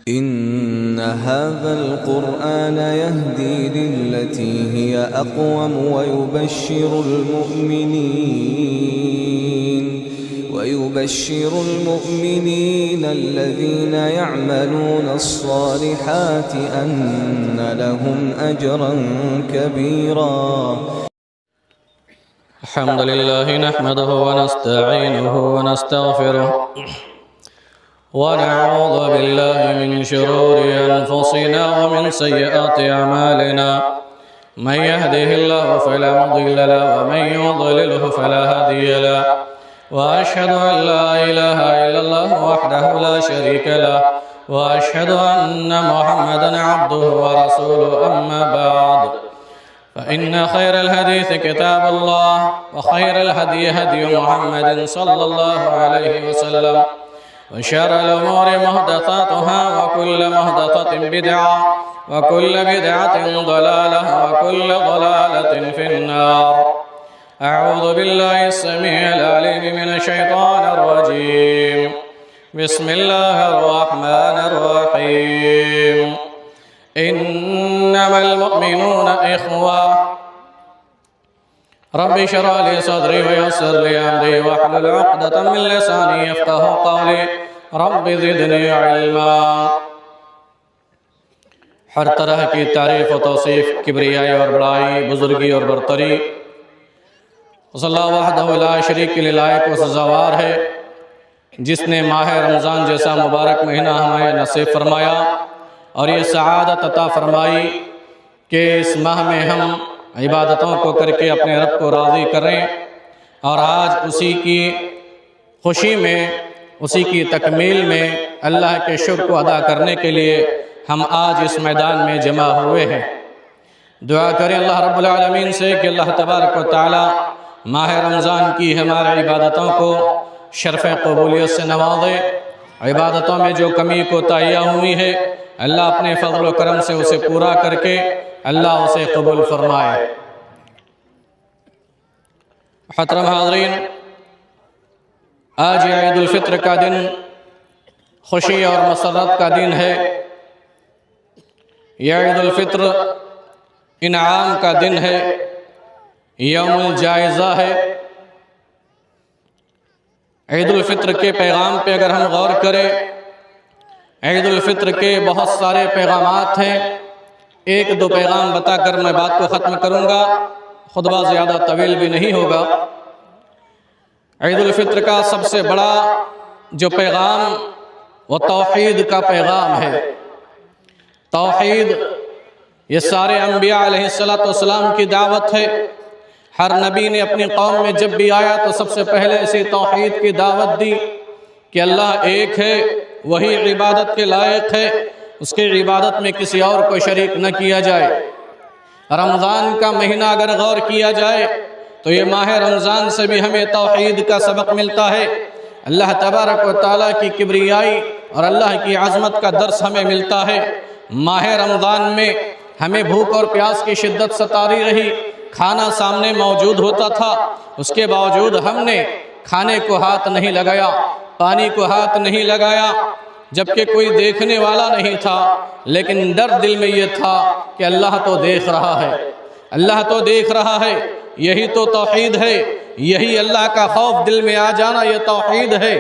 إن هذا القرآن يهدي للتي هي أقوم ويبشر المؤمنين الذين يعملون الصالحات أن لهم أجرا كبيرا. الحمد لله نحمده ونستعينه ونستغفره ونعوذ بالله من شرور أنفسنا ومن سيئات أعمالنا. من يهده الله فلا مضل له ومن يضلله فلا هادي له. وأشهد أن لا إله إلا الله وحده لا شريك له وأشهد أن محمدا عبده ورسوله. أما بعد فإن خير الحديث كتاب الله وخير الهدي هدي محمد صلى الله عليه وسلم وشر الأمور محدثاتها وكل محدثة بدعة وكل بدعة ضلالة وكل ضلالة في النار. أعوذ بالله السميع العليم من الشيطان الرجيم. بسم الله الرحمن الرحيم. إنما المؤمنون إخوة. رب اشرح لي صدري ويسر لي أمري واحلل عقدة من لساني يفقهوا قولي. رب زدني علما. ہر طرح کی تعریف و توصیف کبریائی اور بڑائی، بزرگی اور برتری صلی اللہ وحدہ لا شریک کے لائق و سزاوار ہے، جس نے ماہ رمضان جیسا مبارک مہینہ ہمیں نصیب فرمایا اور یہ سعادت عطا فرمائی کہ اس ماہ میں ہم عبادتوں کو کر کے اپنے رب کو راضی کریں، اور آج اسی کی خوشی میں، اسی کی تکمیل میں اللہ کے شکر کو ادا کرنے کے لیے ہم آج اس میدان میں جمع ہوئے ہیں۔ دعا کریں اللہ رب العالمین سے کہ اللہ تبارک و تعالی ماہ رمضان کی ہمارے عبادتوں کو شرف قبولیت سے نوازے۔ عبادتوں میں جو کمی کوتاہیاں ہوئی ہے اللہ اپنے فضل و کرم سے اسے پورا کر کے اللہ اسے قبول فرمائے۔ محترم حاضرین، آج عید الفطر کا دن خوشی اور مسرت کا دن ہے۔ یہ عید الفطر انعام کا دن ہے، یوم الجائزہ ہے۔ عید الفطر کے پیغام پہ اگر ہم غور کریں، عید الفطر کے بہت سارے پیغامات ہیں۔ ایک دو پیغام بتا کر میں بات کو ختم کروں گا، خطبہ زیادہ طویل بھی نہیں ہوگا۔ عید الفطر کا سب سے بڑا جو پیغام وہ توحید کا پیغام ہے۔ توحید یہ سارے انبیاء علیہ السلام کی دعوت ہے۔ ہر نبی نے اپنی قوم میں جب بھی آیا تو سب سے پہلے اسی توحید کی دعوت دی کہ اللہ ایک ہے، وہی عبادت کے لائق ہے، اس کی عبادت میں کسی اور کو شریک نہ کیا جائے۔ رمضان کا مہینہ اگر غور کیا جائے تو یہ ماہ رمضان سے بھی ہمیں توحید کا سبق ملتا ہے۔ اللہ تبارک و تعالیٰ کی کبریائی اور اللہ کی عظمت کا درس ہمیں ملتا ہے۔ ماہ رمضان میں ہمیں بھوک اور پیاس کی شدت ستاری رہی، کھانا سامنے موجود ہوتا تھا، اس کے باوجود ہم نے کھانے کو ہاتھ نہیں لگایا، پانی کو ہاتھ نہیں لگایا، جبکہ کوئی دیکھنے والا نہیں تھا، لیکن ڈر دل میں یہ تھا کہ اللہ تو دیکھ رہا ہے، اللہ تو دیکھ رہا ہے۔ یہی تو توحید ہے، یہی اللہ کا خوف دل میں آ جانا، یہ توحید ہے۔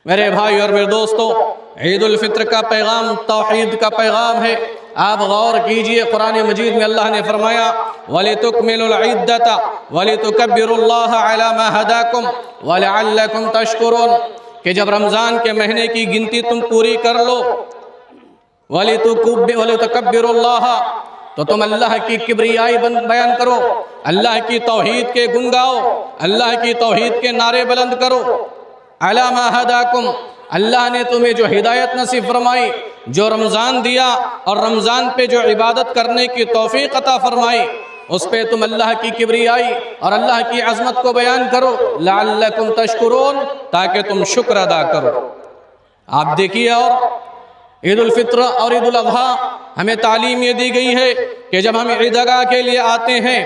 میرے بھائی اور میرے دوستو، عید الفطر کا پیغام توحید کا پیغام ہے۔ آپ غور کیجئے، قرآن مجید میں اللہ نے فرمایا وَلِتُكْمِلُوا الْعِدَّةَ وَلِتُكَبِّرُوا اللَّهَ عَلَى مَا هَدَاكُمْ وَلَعَلَّكُمْ تَشْكُرُونَ، کہ جب رمضان کے مہینے کی گنتی تم پوری کر لو، وَلِتُكَبِّرُوا اللَّهَ، تو تم اللہ کی کبریائی بیان کرو، اللہ کی توحید کے گن گاؤ، اللہ کی توحید کے نعرے بلند کرو۔ عَلَى مَا هَدَاكُمْ، اللہ نے تمہیں جو ہدایت نصیب فرمائی، جو رمضان دیا اور رمضان پہ جو عبادت کرنے کی توفیق عطا فرمائی، اس پہ تم اللہ کی کبریائی اور اللہ کی عظمت کو بیان کرو، لعلکم تشکرون، تاکہ تم شکر ادا کرو۔ آپ دیکھیے، اور عید الفطر اور عید الاضحیٰ ہمیں تعلیم یہ دی گئی ہے کہ جب ہم عیدگاہ کے لیے آتے ہیں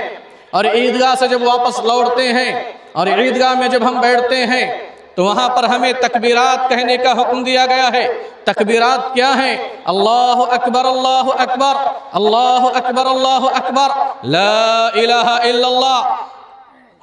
اور عیدگاہ سے جب واپس لوٹتے ہیں اور عیدگاہ میں جب ہم بیٹھتے ہیں تو وہاں پر ہمیں تکبیرات کہنے کا حکم دیا گیا ہے۔ تکبیرات کیا ہیں؟ اللہ اکبر اللہ اکبر، اللہ اکبر اللہ اکبر، لا الہ الا اللہ،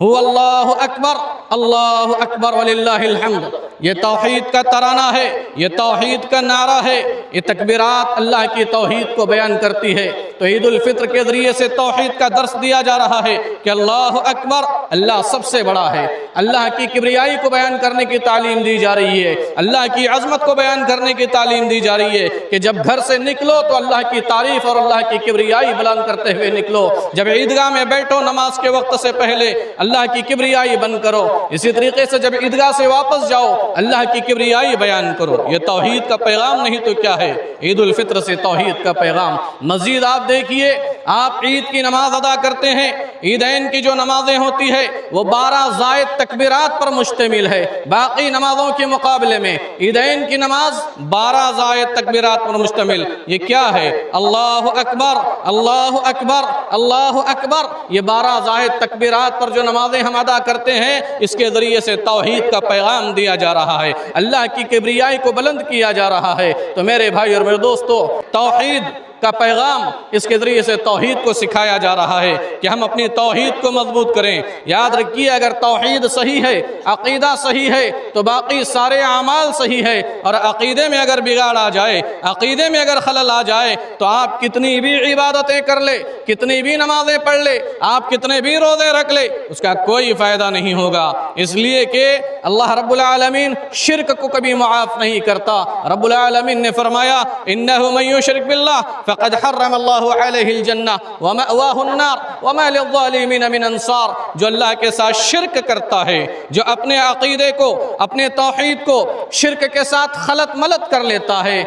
هو اللہ اکبر، اللہ اکبر وللہ الحمد۔ یہ توحید کا ترانہ ہے، یہ توحید کا نعرہ ہے۔ یہ تکبیرات اللہ کی توحید کو بیان کرتی ہے۔ تو عید الفطر کے ذریعے سے توحید کا درس دیا جا رہا ہے کہ اللہ اکبر، اللہ سب سے بڑا ہے۔ اللہ کی کبریائی کو بیان کرنے کی تعلیم دی جا رہی ہے، اللہ کی عظمت کو بیان کرنے کی تعلیم دی جا رہی ہے کہ جب گھر سے نکلو تو اللہ کی تعریف اور اللہ کی کبریائی بیان کرتے ہوئے نکلو۔ جب عیدگاہ میں بیٹھو نماز کے وقت سے پہلے اللہ کی کبریائی بیان کرو۔ اسی طریقے سے جب عیدگاہ سے واپس جاؤ اللہ کی کبریائی بیان کرو۔ یہ توحید کا پیغام نہیں تو کیا ہے؟ عید الفطر سے توحید کا پیغام۔ مزید آپ دیکھیے، آپ عید کی نماز ادا کرتے ہیں، عیدین کی جو نمازیں ہوتی ہے وہ 12 زائد تکبیرات پر مشتمل ہے۔ باقی نمازوں کے مقابلے میں عیدین کی نماز 12 زائد تکبیرات پر مشتمل۔ یہ کیا ہے؟ اللہ اکبر، اللہ اکبر، اللہ اکبر۔ یہ 12 زائد تکبیرات پر جو نمازیں ہم ادا کرتے ہیں، اس کے ذریعے سے توحید کا پیغام دیا جا رہا ہے، اللہ کی کبریائی کو بلند کیا جا رہا ہے۔ تو میرے بھائی اور میرے دوستو، توحید کا پیغام اس کے ذریعے سے توحید کو سکھایا جا رہا ہے کہ ہم اپنی توحید کو مضبوط کریں۔ یاد رکھیے، اگر توحید صحیح ہے، عقیدہ صحیح ہے تو باقی سارے اعمال صحیح ہے، اور عقیدے میں اگر بگاڑ آ جائے، عقیدے میں اگر خلل آ جائے تو آپ کتنی بھی عبادتیں کر لے، کتنی بھی نمازیں پڑھ لے، آپ کتنے بھی روزے رکھ لے، اس کا کوئی فائدہ نہیں ہوگا۔ اس لیے کہ اللہ رب العالمین شرک کو کبھی معاف نہیں کرتا۔ رب العالمین نے فرمایا، انہ من یشرک باللہ فقد حرم اللہ علیہ الجنہ ومأواہ النار وما للظالمین من انصار۔ جو اللہ کے ساتھ شرک کرتا ہے، جو اپنے عقیدے کو، اپنے توحید کو شرک کے ساتھ خلط ملط کر لیتا ہے،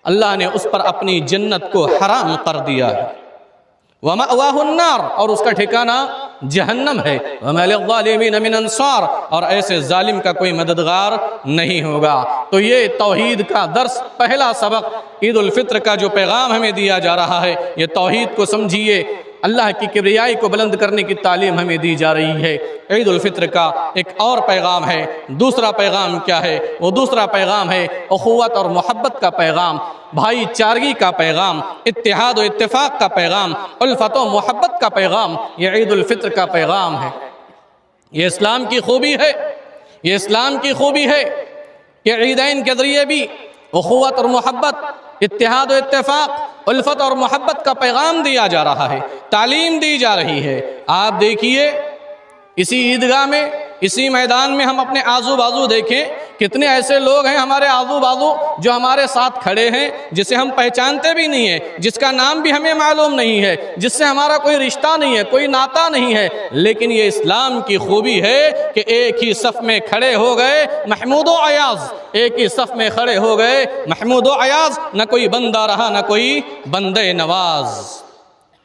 اللہ نے اس پر اپنی جنت کو حرام کر دیا ہے۔ وَمَأْوَاهُ النَّارُ، اور اس کا ٹھکانہ جہنم ہے۔ وَمَا لِلظَّالِمِينَ مِنْ أَنصَارٍ، اور ایسے ظالم کا کوئی مددگار نہیں ہوگا۔ تو یہ توحید کا درس، پہلا سبق عید الفطر کا جو پیغام ہمیں دیا جا رہا ہے، یہ توحید کو سمجھیے، اللہ کی کبریائی کو بلند کرنے کی تعلیم ہمیں دی جا رہی ہے۔ عید الفطر کا ایک اور پیغام ہے۔ دوسرا پیغام کیا ہے؟ وہ دوسرا پیغام ہے اخوت اور محبت کا پیغام، بھائی چارگی کا پیغام، اتحاد و اتفاق کا پیغام، الفت و محبت کا پیغام۔ یہ عید الفطر کا پیغام ہے۔ یہ اسلام کی خوبی ہے، یہ اسلام کی خوبی ہے کہ عیدین کے ذریعے بھی اخوت اور محبت، اتحاد و اتفاق، الفت اور محبت کا پیغام دیا جا رہا ہے، تعلیم دی جا رہی ہے۔ آپ دیکھیے، اسی عیدگاہ میں، اسی میدان میں ہم اپنے آزو بازو دیکھیں، کتنے ایسے لوگ ہیں ہمارے آزو بازو جو ہمارے ساتھ کھڑے ہیں، جسے ہم پہچانتے بھی نہیں ہیں، جس کا نام بھی ہمیں معلوم نہیں ہے، جس سے ہمارا کوئی رشتہ نہیں ہے، کوئی ناتا نہیں ہے، لیکن یہ اسلام کی خوبی ہے کہ ایک ہی صف میں کھڑے ہو گئے محمود و ایاز، ایک ہی صف میں کھڑے ہو گئے محمود و ایاز، نہ کوئی بندہ رہا نہ کوئی بندے نواز۔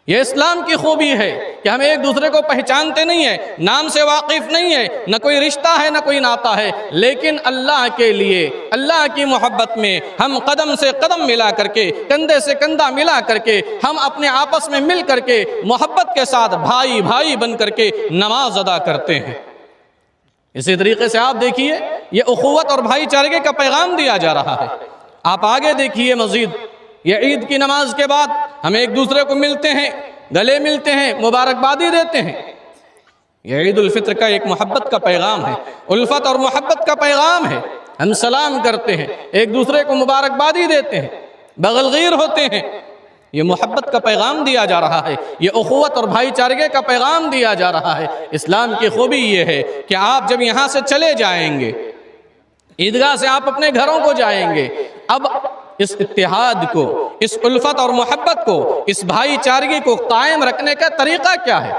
یہ اسلام کی خوبی ہے کہ ہم ایک دوسرے کو پہچانتے نہیں ہیں، نام سے واقف نہیں ہیں، نہ کوئی رشتہ ہے نہ کوئی ناتا ہے، لیکن اللہ کے لیے، اللہ کی محبت میں ہم قدم سے قدم ملا کر کے، کندھے سے کندھا ملا کر کے، ہم اپنے آپس میں مل کر کے محبت کے ساتھ بھائی بھائی بن کر کے نماز ادا کرتے ہیں۔ اسی طریقے سے آپ دیکھیے، یہ اخوت اور بھائی چارگی کا پیغام دیا جا رہا ہے۔ آپ آگے دیکھیے مزید، یہ عید کی نماز کے بعد ہم ایک دوسرے کو ملتے ہیں، گلے ملتے ہیں، مبارکبادی دیتے ہیں۔ یہ عید الفطر کا ایک محبت کا پیغام ہے، الفت اور محبت کا پیغام ہے۔ ہم سلام کرتے ہیں، ایک دوسرے کو مبارکبادی دیتے ہیں، بغلغیر ہوتے ہیں۔ یہ محبت کا پیغام دیا جا رہا ہے، یہ اخوت اور بھائی چارگی کا پیغام دیا جا رہا ہے۔ اسلام کی خوبی یہ ہے کہ آپ جب یہاں سے چلے جائیں گے، عیدگاہ سے آپ اپنے گھروں کو جائیں گے، اب اس اتحاد کو، اس الفت اور محبت کو، اس بھائی چارگی کو قائم رکھنے کا طریقہ کیا ہے؟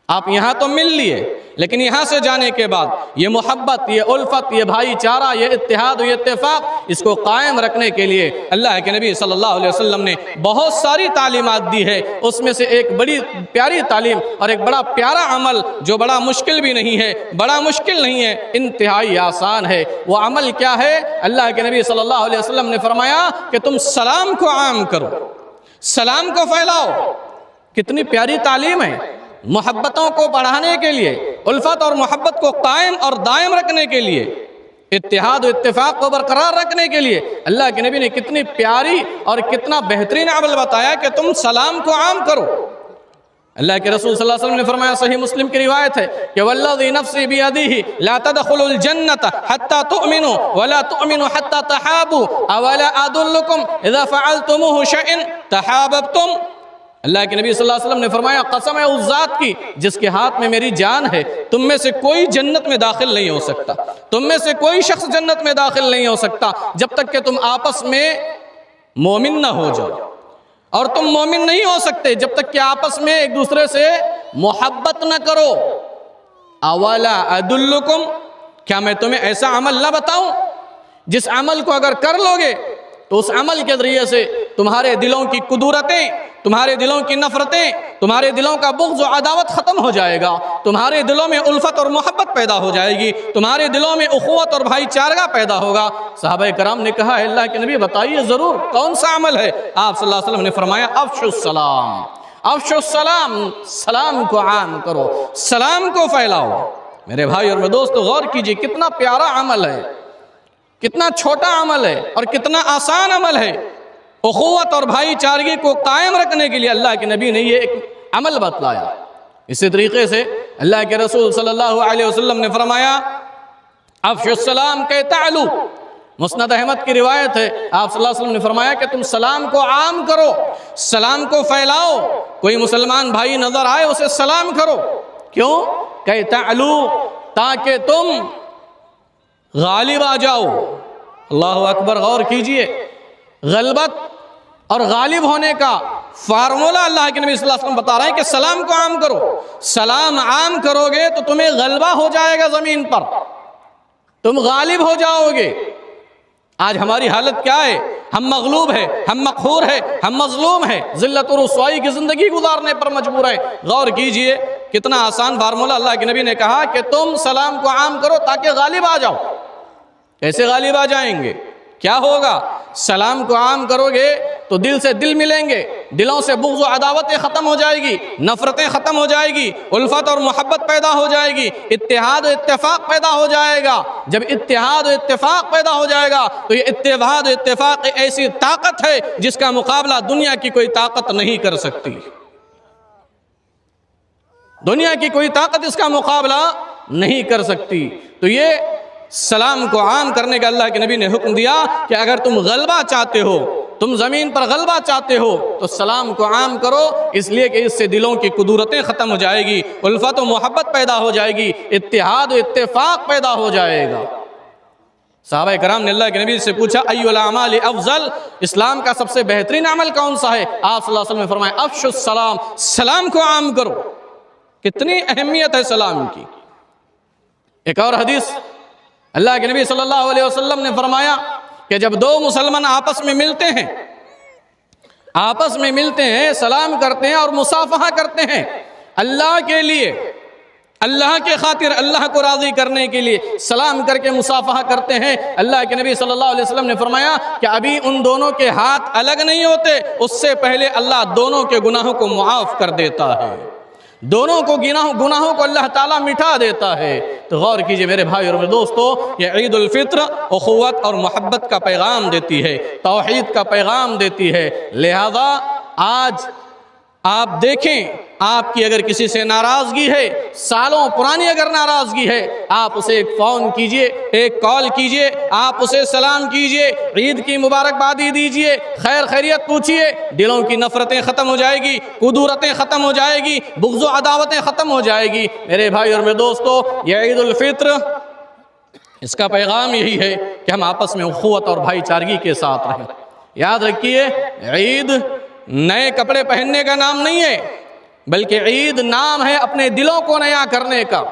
آپ یہاں تو مل لیے، لیکن یہاں سے جانے کے بعد یہ محبت، یہ الفت، یہ بھائی چارہ، یہ اتحاد و یہ اتفاق، اس کو قائم رکھنے کے لیے اللہ کے نبی صلی اللہ علیہ وسلم نے بہت ساری تعلیمات دی ہے۔ اس میں سے ایک بڑی پیاری تعلیم اور ایک بڑا پیارا عمل جو بڑا مشکل بھی نہیں ہے، بڑا مشکل نہیں ہے، انتہائی آسان ہے۔ وہ عمل کیا ہے؟ اللہ کے نبی صلی اللہ علیہ وسلم نے فرمایا کہ تم سلام کو عام کرو، سلام کو پھیلاؤ۔ کتنی پیاری تعلیم ہے، محبتوں کو بڑھانے کے لیے، الفت اور محبت کو قائم اور دائم رکھنے کے لیے، اتحاد و اتفاق کو برقرار رکھنے کے لیے اللہ کے نبی نے کتنی پیاری اور کتنا بہترین عمل بتایا کہ تم سلام کو عام کرو۔ اللہ کے رسول صلی اللہ علیہ وسلم نے فرمایا، صحیح مسلم کی روایت ہے کہ والذی نفسی بیدہ لا تدخلوا الجنۃ حتی تؤمنوا ولا تؤمنوا حتی تحابوا اولا ادلکم اذا فعلتموه شیئا تحاببتم۔ اللہ کے نبی صلی اللہ علیہ وسلم نے فرمایا، قسم ہے اس ذات کی جس کے ہاتھ میں میری جان ہے، تم میں سے کوئی جنت میں داخل نہیں ہو سکتا، تم میں سے کوئی شخص جنت میں داخل نہیں ہو سکتا جب تک کہ تم آپس میں مومن نہ ہو جاؤ، اور تم مومن نہیں ہو سکتے جب تک کہ آپس میں ایک دوسرے سے محبت نہ کرو۔ اولا ادلکم، کیا میں تمہیں ایسا عمل نہ بتاؤں جس عمل کو اگر کر لوگے تو اس عمل کے ذریعے سے تمہارے دلوں کی کدورتیں، تمہارے دلوں کی نفرتیں، تمہارے دلوں کا بغض و عداوت ختم ہو جائے گا، تمہارے دلوں میں الفت اور محبت پیدا ہو جائے گی، تمہارے دلوں میں اخوت اور بھائی چارہ پیدا ہوگا۔ صحابہ کرام نے کہا، ہے اللہ کے نبی بتائیے ضرور کون سا عمل ہے؟ آپ صلی اللہ علیہ وسلم نے فرمایا، افشوا السلام، افشوا السلام، سلام کو عام کرو، سلام کو پھیلاؤ۔ میرے بھائی اور میرے دوستو، غور کیجئے کتنا پیارا عمل ہے، کتنا چھوٹا عمل ہے اور کتنا آسان عمل ہے۔ اخوت اور بھائی چارگی کو قائم رکھنے کے لیے اللہ کے نبی نے یہ ایک عمل بتلایا۔ اسی طریقے سے اللہ کے رسول صلی اللہ علیہ وسلم نے فرمایا، افشوا السلام کہ تعلو، مسند احمد کی روایت ہے، آپ صلی اللہ علیہ وسلم نے فرمایا کہ تم سلام کو عام کرو، سلام کو پھیلاؤ، کوئی مسلمان بھائی نظر آئے اسے سلام کرو۔ کیوں؟ کہ تعلو، تاکہ تم غالب آ جاؤ۔ اللہ اکبر، غور کیجئے، غلبت اور غالب ہونے کا فارمولہ اللہ کے نبی صلی اللہ علیہ وسلم بتا رہے ہیں کہ سلام کو عام کرو۔ سلام عام کرو گے تو تمہیں غلبہ ہو جائے گا زمین پر، تم غالب ہو جاؤ گے۔ آج ہماری حالت کیا ہے؟ ہم مغلوب ہیں، ہم مقہور ہیں، ہم مظلوم ہیں، ذلت و رسوائی کی زندگی گزارنے پر مجبور ہیں۔ غور کیجئے کتنا آسان فارمولہ اللہ کے نبی نے کہا کہ تم سلام کو عام کرو تاکہ غالب آ جاؤ۔ کیسے غالب آ جائیں گے؟ کیا ہوگا؟ سلام کو عام کرو گے تو دل سے دل ملیں گے، دلوں سے بغض و عداوتیں ختم ہو جائے گی، نفرتیں ختم ہو جائے گی، الفت اور محبت پیدا ہو جائے گی، اتحاد و اتفاق پیدا ہو جائے گا۔ جب اتحاد و اتفاق پیدا ہو جائے گا تو یہ اتحاد و اتفاق ایسی طاقت ہے جس کا مقابلہ دنیا کی کوئی طاقت نہیں کر سکتی۔ دنیا کی کوئی طاقت اس کا مقابلہ نہیں کر سکتی۔ تو یہ سلام کو عام کرنے کا اللہ کے نبی نے حکم دیا کہ اگر تم غلبہ چاہتے ہو، تم زمین پر غلبہ چاہتے ہو تو سلام کو عام کرو، اس لیے کہ اس سے دلوں کی کدورتیں ختم ہو جائے گی، الفت و محبت پیدا ہو جائے گی، اتحاد و اتفاق پیدا ہو جائے گا۔ صحابہ کرام نے اللہ کے نبی سے پوچھا، ایُّ الاعمال افضل، اسلام کا سب سے بہترین عمل کون سا ہے؟ آپ صلی اللہ علیہ وسلم نے فرمایا، افشوا السلام، سلام کو عام کرو۔ کتنی اہمیت ہے سلام کی۔ ایک اور حدیث اللہ کے نبی صلی اللہ علیہ وسلم نے فرمایا کہ جب دو مسلمان آپس میں ملتے ہیں، سلام کرتے ہیں اور مصافحہ کرتے ہیں، اللہ کے لیے، اللہ کے خاطر، اللہ کو راضی کرنے کے لیے سلام کر کے مصافحہ کرتے ہیں، اللہ کے نبی صلی اللہ علیہ وسلم نے فرمایا کہ ابھی ان دونوں کے ہاتھ الگ نہیں ہوتے، اس سے پہلے اللہ دونوں کے گناہوں کو معاف کر دیتا ہے، دونوں کو گناہوں کو اللہ تعالیٰ مٹا دیتا ہے۔ تو غور کیجئے میرے بھائی اور میرے دوستو، یہ عید الفطر اخوت اور محبت کا پیغام دیتی ہے، توحید کا پیغام دیتی ہے۔ لہذا آج آپ دیکھیں، آپ کی اگر کسی سے ناراضگی ہے، سالوں پرانی اگر ناراضگی ہے، آپ اسے ایک فون کیجئے، ایک کال کیجئے، آپ اسے سلام کیجئے، عید کی مبارکبادی دیجئے، خیر خیریت پوچھئے، دلوں کی نفرتیں ختم ہو جائے گی، کدورتیں ختم ہو جائے گی، بغض و عداوتیں ختم ہو جائے گی۔ میرے بھائی اور میرے دوستو، یہ عید الفطر، اس کا پیغام یہی ہے کہ ہم آپس میں اخوت اور بھائی چارگی کے ساتھ رہیں۔ یاد رکھیے، عید نئے کپڑے پہننے کا نام نہیں ہے، بلکہ عید نام ہے اپنے دلوں کو نیا کرنے کا۔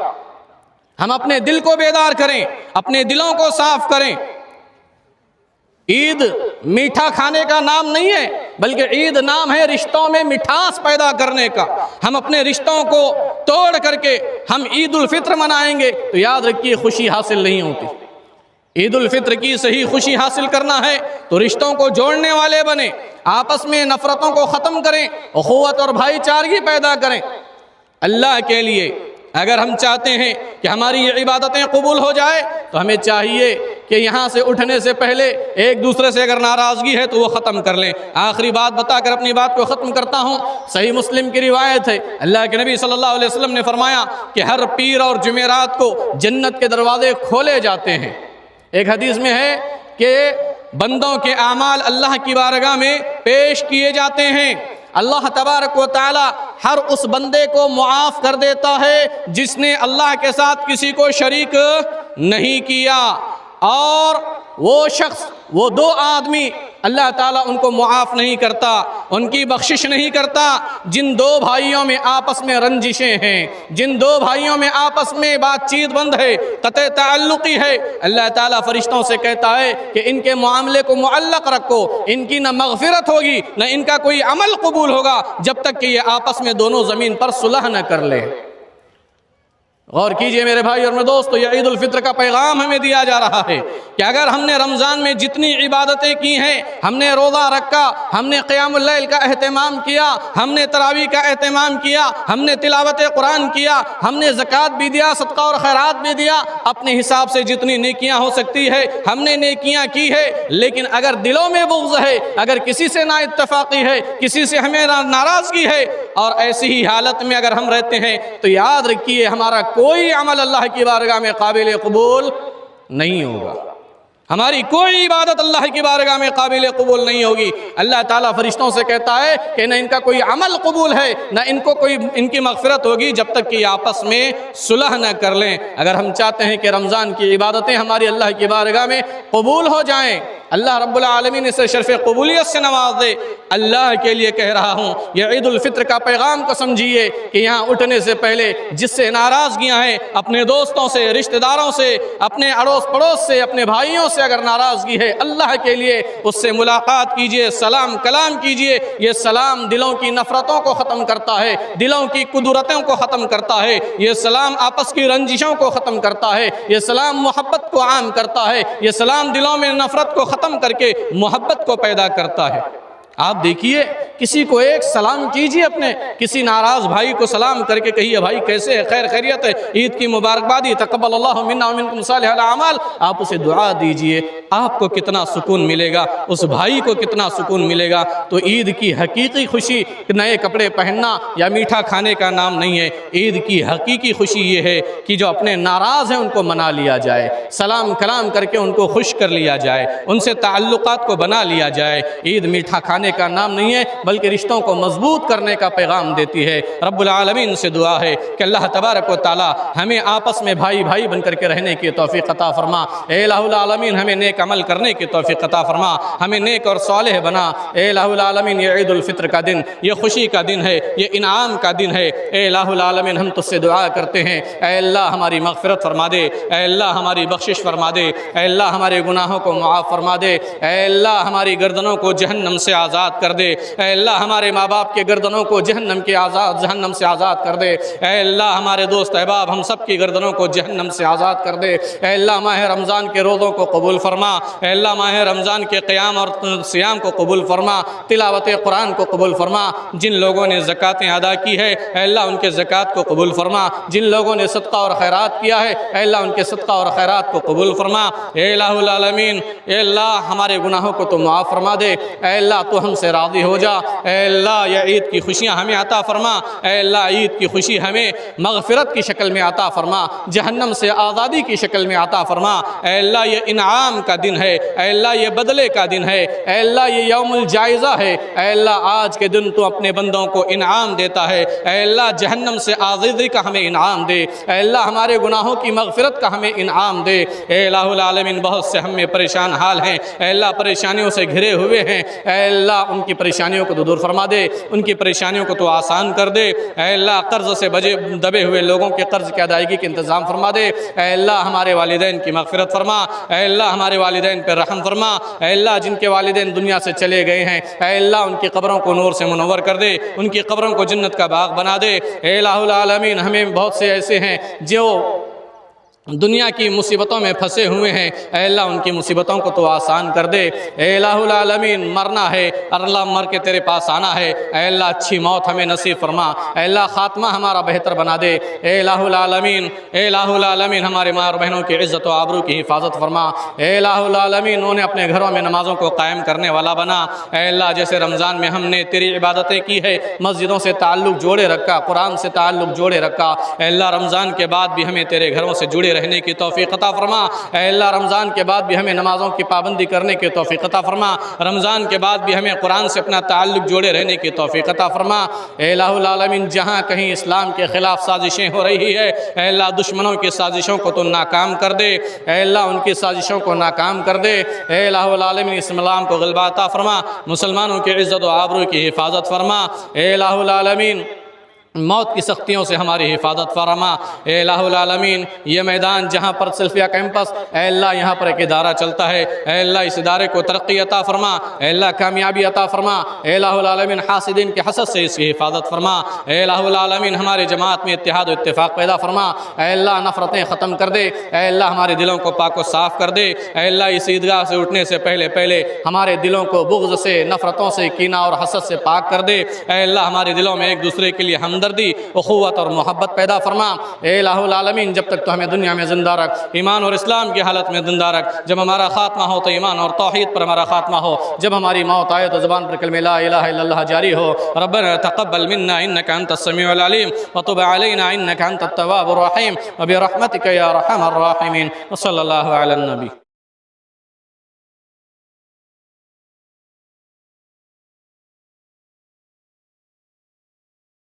ہم اپنے دل کو بیدار کریں، اپنے دلوں کو صاف کریں۔ عید میٹھا کھانے کا نام نہیں ہے، بلکہ عید نام ہے رشتوں میں مٹھاس پیدا کرنے کا۔ ہم اپنے رشتوں کو توڑ کر کے ہم عید الفطر منائیں گے تو یاد رکھیے خوشی حاصل نہیں ہوتی۔ عید الفطر کی صحیح خوشی حاصل کرنا ہے تو رشتوں کو جوڑنے والے بنیں، آپس میں نفرتوں کو ختم کریں، اخوت اور بھائی چارگی پیدا کریں، اللہ کے لیے اگر ہم چاہتے ہیں کہ ہماری یہ عبادتیں قبول ہو جائے تو ہمیں چاہیے کہ یہاں سے اٹھنے سے پہلے ایک دوسرے سے اگر ناراضگی ہے تو وہ ختم کر لیں۔ آخری بات بتا کر اپنی بات کو ختم کرتا ہوں۔ صحیح مسلم کی روایت ہے، اللہ کے نبی صلی اللہ علیہ وسلم نے فرمایا کہ ہر پیر اور جمعرات کو جنت کے دروازے کھولے جاتے ہیں۔ ایک حدیث میں ہے کہ بندوں کے اعمال اللہ کی بارگاہ میں پیش کیے جاتے ہیں۔ اللہ تبارک و تعالی ہر اس بندے کو معاف کر دیتا ہے جس نے اللہ کے ساتھ کسی کو شریک نہیں کیا، اور وہ شخص، وہ دو آدمی اللہ تعالیٰ ان کو معاف نہیں کرتا، ان کی بخشش نہیں کرتا جن دو بھائیوں میں آپس میں رنجشیں ہیں، جن دو بھائیوں میں آپس میں بات چیت بند ہے، قطع تعلقی ہے۔ اللہ تعالیٰ فرشتوں سے کہتا ہے کہ ان کے معاملے کو معلق رکھو، ان کی نہ مغفرت ہوگی نہ ان کا کوئی عمل قبول ہوگا جب تک کہ یہ آپس میں دونوں زمین پر صلح نہ کر لے۔ غور کیجئے میرے بھائی اور میرے دوستو، یہ عید الفطر کا پیغام ہمیں دیا جا رہا ہے کہ اگر ہم نے رمضان میں جتنی عبادتیں کی ہیں، ہم نے روزہ رکھا، ہم نے قیام اللیل کا اہتمام کیا، ہم نے تراویح کا اہتمام کیا، ہم نے تلاوت قرآن کیا، ہم نے زکوٰۃ بھی دیا، صدقہ اور خیرات بھی دیا، اپنے حساب سے جتنی نیکیاں ہو سکتی ہے ہم نے نیکیاں کی ہے، لیکن اگر دلوں میں بغض ہے، اگر کسی سے نا اتفاقی ہے، کسی سے ہمیں ناراضگی ہے، اور ایسی ہی حالت میں اگر ہم رہتے ہیں تو یاد رکھیے ہمارا کوئی عمل اللہ کی بارگاہ میں قابل قبول نہیں ہوگا، ہماری کوئی عبادت اللہ کی بارگاہ میں قابل قبول نہیں ہوگی۔ اللہ تعالیٰ فرشتوں سے کہتا ہے کہ نہ ان کا کوئی عمل قبول ہے، نہ ان کی مغفرت ہوگی جب تک کہ آپس میں صلح نہ کر لیں۔ اگر ہم چاہتے ہیں کہ رمضان کی عبادتیں ہماری اللہ کی بارگاہ میں قبول ہو جائیں، اللہ رب العالمین اسے شرف قبولیت سے نواز دے، اللہ کے لیے کہہ رہا ہوں، یہ عید الفطر کا پیغام کو سمجھیے کہ یہاں اٹھنے سے پہلے جس سے ناراضگیاں ہیں، اپنے دوستوں سے، رشتہ داروں سے، اپنے اڑوس پڑوس سے، اپنے بھائیوں سے اگر ناراضگی ہے، اللہ کے لیے اس سے ملاقات کیجئے، سلام کلام کیجئے۔ یہ سلام دلوں کی نفرتوں کو ختم کرتا ہے، دلوں کی قدرتوں کو ختم کرتا ہے، یہ سلام آپس کی رنجشوں کو ختم کرتا ہے، یہ سلام محبت کو عام کرتا ہے، یہ سلام دلوں میں نفرت کو ختم کر کے محبت کو پیدا کرتا ہے۔ آپ دیکھیے، کسی کو ایک سلام کیجیے، اپنے کسی ناراض بھائی کو سلام کر کے کہیے بھائی کیسے ہے، خیر خیریت ہے، عید کی مبارکبادی، تقبل اللہ منا ومنکم صالح الاعمال، آپ اسے دعا دیجیے، آپ کو کتنا سکون ملے گا، اس بھائی کو کتنا سکون ملے گا۔ تو عید کی حقیقی خوشی نئے کپڑے پہننا یا میٹھا کھانے کا نام نہیں ہے، عید کی حقیقی خوشی یہ ہے کہ جو اپنے ناراض ہیں ان کو منا لیا جائے، سلام کلام کر کے ان کو خوش کر لیا جائے، ان سے تعلقات کو بنا لیا جائے۔ عید میٹھا کھانے کا نام نہیں ہے بلکہ رشتوں کو مضبوط کرنے کا پیغام دیتی ہے۔ رب العالمین سے دعا ہے کہ اللہ تبارک و تعالی ہمیں آپس میں بھائی بھائی بن کر کے رہنے کی توفیق عطا فرما۔ اے الہ العالمین ہمیں نیک عمل کرنے کی توفیق عطا فرما، ہمیں نیک اور صالح بنا۔ اے الہ العالمین یہ عید الفطر کا دن، یہ خوشی کا دن ہے، یہ انعام کا دن ہے۔ اے الہ العالمین ہم تجھ سے دعا کرتے ہیں، اے اللہ ہماری مغفرت فرما دے، اے اللہ ہماری بخشش فرما دے، اے اللہ ہمارے گناہوں کو معاف فرما دے، اے اللہ ہماری گردنوں کو جہنم سے آزاد کر دے، اے اللہ ہمارے ماں باپ کے گردنوں کو جہنم سے آزاد کر دے، اے اللہ ہمارے دوست احباب ہم سب کی گردنوں کو جہنم سے آزاد کر دے۔ اے اللہ ماہ رمضان کے روزوں کو قبول فرما، اے اللہ ماہ رمضان کے قیام اور صیام کو قبول فرما، تلاوت قرآن کو قبول فرما۔ جن لوگوں نے زکاتیں ادا کی ہے اے اللہ ان کے زکات کو قبول فرما، جن لوگوں نے صدقہ اور خیرات کیا ہے اے اللہ ان کے صدقہ اور خیرات کو قبول فرما۔ اے الہ العالمین اے اللہ ہمارے گناہوں کو تو معاف فرما دے، اے اللہ تو ہم سے راضی ہو جا، اے اللہ یہ عید کی خوشیاں ہمیں عطا فرما، اے اللہ عید کی خوشی ہمیں مغفرت کی شکل میں عطا فرما، جہنم سے آزادی کی شکل میں عطا فرما۔ اے اللہ یہ انعام کا دن ہے، اے اللہ یہ بدلے کا دن ہے، اے اللہ یہ یوم الجائزہ ہے، اے اللہ آج کے دن تو اپنے بندوں کو انعام دیتا ہے، اے اللہ جہنم سے آزادی کا ہمیں انعام دے، اے اللہ ہمارے گناہوں کی مغفرت کا ہمیں انعام دے۔ اے الہ العالمین بہت سے ہم میں پریشان حال ہیں، اے اللہ پریشانیوں سے گھرے ہوئے ہیں، اے اللہ ان کی پریشانیوں کو دور فرما دے، ان کی پریشانیوں کو تو آسان کر دے، اے اللہ قرض سے دبے ہوئے لوگوں کے قرض کی ادائیگی کے انتظام فرما دے، اے اللہ ہمارے والدین کی مغفرت فرما، اے اللہ ہمارے والدین پر رحم فرما، اے اللہ جن کے والدین دنیا سے چلے گئے ہیں اے اللہ ان کی قبروں کو نور سے منور کر دے، ان کی قبروں کو جنت کا باغ بنا دے۔ اے الہ العالمین ہمیں بہت سے ایسے ہیں جو دنیا کی مصیبتوں میں پھنسے ہوئے ہیں، اے اللہ ان کی مصیبتوں کو تو آسان کر دے۔ اے الہ العالمین مرنا ہے اور اللہ مر کے تیرے پاس آنا ہے، اے اللہ اچھی موت ہمیں نصیب فرما، اے اللہ خاتمہ ہمارا بہتر بنا دے۔ اے الہ العالمین، اے الہ العالمین ہمارے ماں اور بہنوں کی عزت و آبرو کی حفاظت فرما۔ اے الہ العالمین انہیں اپنے گھروں میں نمازوں کو قائم کرنے والا بنا۔ اے اللہ جیسے رمضان میں ہم نے تیری عبادتیں کی ہے، مسجدوں سے تعلق جوڑے رکھا، قرآن سے تعلق جوڑے رکھا، اے اللہ رمضان کے بعد بھی ہمیں تیرے گھروں سے جڑے رہنے کی توفیق عطا فرما۔ اے اللہ رمضان کے بعد بھی ہمیں نمازوں کی پابندی کرنے کی توفیق عطا فرما، رمضان کے بعد بھی ہمیں قرآن سے اپنا تعلق جوڑے رہنے کی توفیق عطا فرما۔ اے الہ العالمین جہاں کہیں اسلام کے خلاف سازشیں ہو رہی ہے، اے اللہ دشمنوں کی سازشوں کو تو ناکام کر دے، اے اللہ ان کی سازشوں کو ناکام کر دے۔ اے الہ العالمین اسلام کو غلبہ عطا فرما، مسلمانوں کی عزت و آبرو کی حفاظت فرما۔ اے الہ العالمین موت کی سختیوں سے ہماری حفاظت فرما۔ اے الہ العالمین یہ میدان جہاں پر سلفیہ کیمپس، اے اللہ یہاں پر ایک ادارہ چلتا ہے، اے اللہ اس ادارے کو ترقی عطا فرما، اے اللہ کامیابی عطا فرما۔ اے الہ العالمین حاسدین کے حسد سے اس کی حفاظت فرما۔ اے الہ العالمین ہماری جماعت میں اتحاد و اتفاق پیدا فرما۔ اے اللہ نفرتیں ختم کر دے، اے اللہ ہمارے دلوں کو پاک و صاف کر دے۔ اے اللہ اس عیدگاہ سے اٹھنے سے پہلے ہمارے دلوں کو بغض سے، نفرتوں سے، کینہ اور حسد سے پاک کر دے۔ اے اللہ ہمارے دلوں میں ایک دوسرے کے لیے ہمدردی، اخوت اور محبت پیدا فرما۔ اے الہ العالمین جب تک تو ہمیں دنیا میں زندہ رکھ، ایمان اور اسلام کی حالت میں زندہ رکھ، جب ہمارا خاتمہ ہو تو ایمان اور توحید پر ہمارا خاتمہ ہو، جب ہماری موت آئے تو زبان پر کلمہ لا الہ الا اللہ جاری ہو۔ ربنا تقبل منا انک انت السمیع العلیم وتب علینا انک انت التواب الرحیم وبرحمتک یا ارحم الراحمین وصلی اللہ علی النبی۔